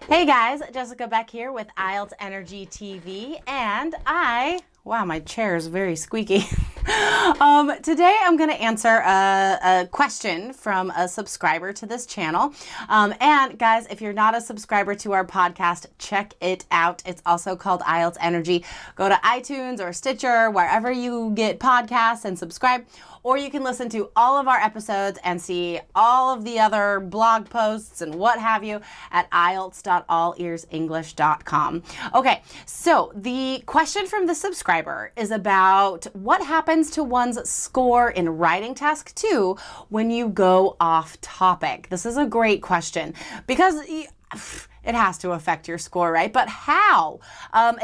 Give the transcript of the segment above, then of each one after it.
Hey guys, Jessica Beck here with IELTS Energy TV, and wow, my chair is very squeaky. Today I'm going to answer a question from a subscriber to this channel. And guys, if you're not a subscriber to our podcast, check it out. It's also called IELTS Energy. Go to iTunes or Stitcher, wherever you get podcasts, and subscribe. Or you can listen to all of our episodes and see all of the other blog posts and what have you at IELTS.allearsenglish.com. Okay, so the question from the subscriber is about what happens to one's score in writing task 2 when you go off topic. This is a great question because it has to affect your score, right? But how?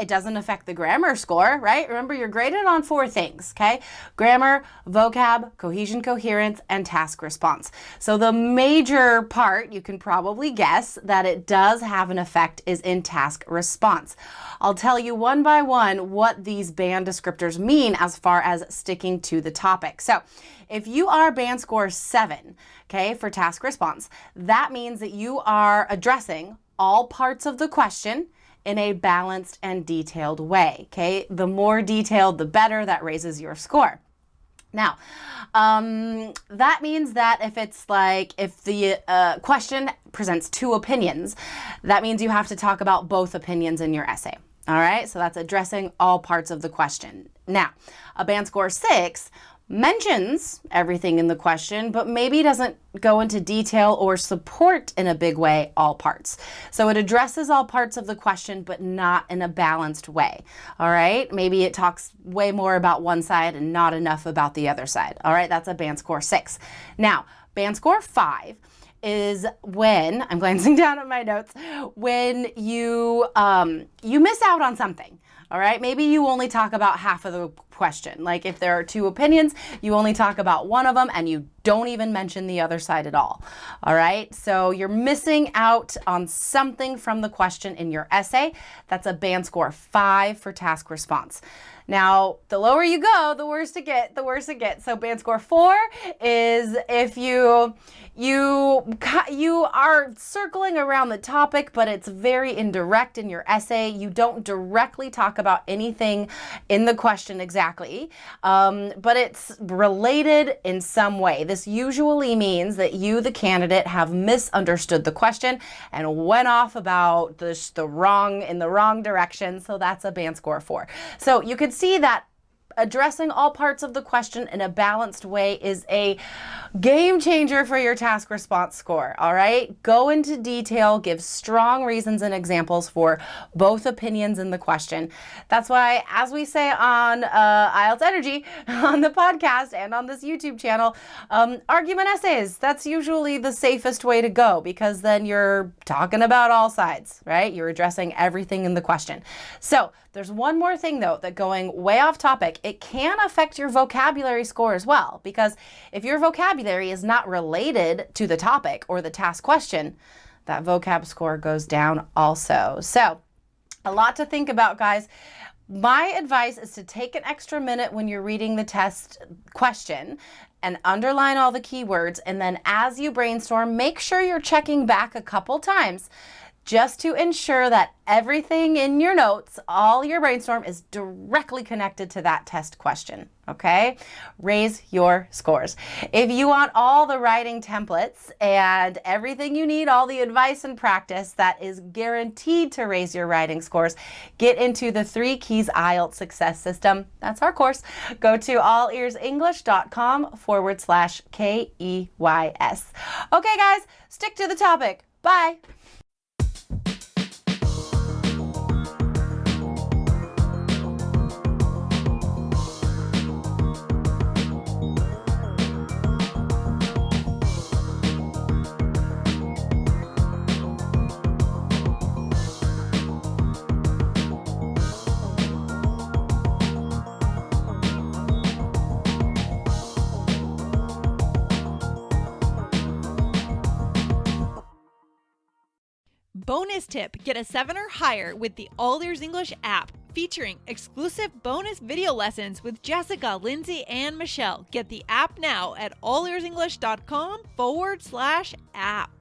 It doesn't affect the grammar score, right? Remember, you're graded on 4 things, okay? Grammar, vocab, cohesion, coherence, and task response. So the major part, you can probably guess that it does have an effect, is in task response. I'll tell you one by one what these band descriptors mean as far as sticking to the topic. So if you are band score 7, okay, for task response, that means that you are addressing all parts of the question in a balanced and detailed way, okay? The more detailed, the better. That raises your score. Now, that means that if the question presents 2 opinions, that means you have to talk about both opinions in your essay. All right, so that's addressing all parts of the question. Now, a band score 6 mentions everything in the question, but maybe doesn't go into detail or support in a big way all parts. So it addresses all parts of the question, but not in a balanced way. All right, maybe it talks way more about one side and not enough about the other side. All right, that's a band score 6. Now, band score 5 is when, I'm glancing down at my notes, when you miss out on something. All right, maybe you only talk about half of the question. Like if there are 2 opinions, you only talk about one of them and you don't even mention the other side at all. All right, so you're missing out on something from the question in your essay. That's a band score 5 for task response. Now, the lower you go, the worse it gets. So band score 4 is if you are circling around the topic, but it's very indirect in your essay. You don't directly talk about anything in the question exactly, but it's related in some way. This usually means that you, the candidate, have misunderstood the question and went off about in the wrong direction. So that's a band score 4. So you could see that addressing all parts of the question in a balanced way is a game changer for your task response score. All right, go into detail, give strong reasons and examples for both opinions in the question. That's why, as we say on IELTS Energy, on the podcast and on this YouTube channel, argument essays, that's usually the safest way to go because then you're talking about all sides, right? You're addressing everything in the question. So there's one more thing though, that going way off topic, it can affect your vocabulary score as well, because if your vocabulary is not related to the topic or the task question, that vocab score goes down also. So a lot to think about, guys. My advice is to take an extra minute when you're reading the test question and underline all the keywords. And then as you brainstorm, make sure you're checking back a couple times just to ensure that everything in your notes, all your brainstorm, is directly connected to that test question, okay? Raise your scores. If you want all the writing templates and everything you need, all the advice and practice that is guaranteed to raise your writing scores, get into the 3 Keys IELTS Success System. That's our course. Go to allearsenglish.com/KEYS. Okay, guys, stick to the topic. Bye. Bonus tip, get a 7 or higher with the All Ears English app, featuring exclusive bonus video lessons with Jessica, Lindsay, and Michelle. Get the app now at allearsenglish.com/app.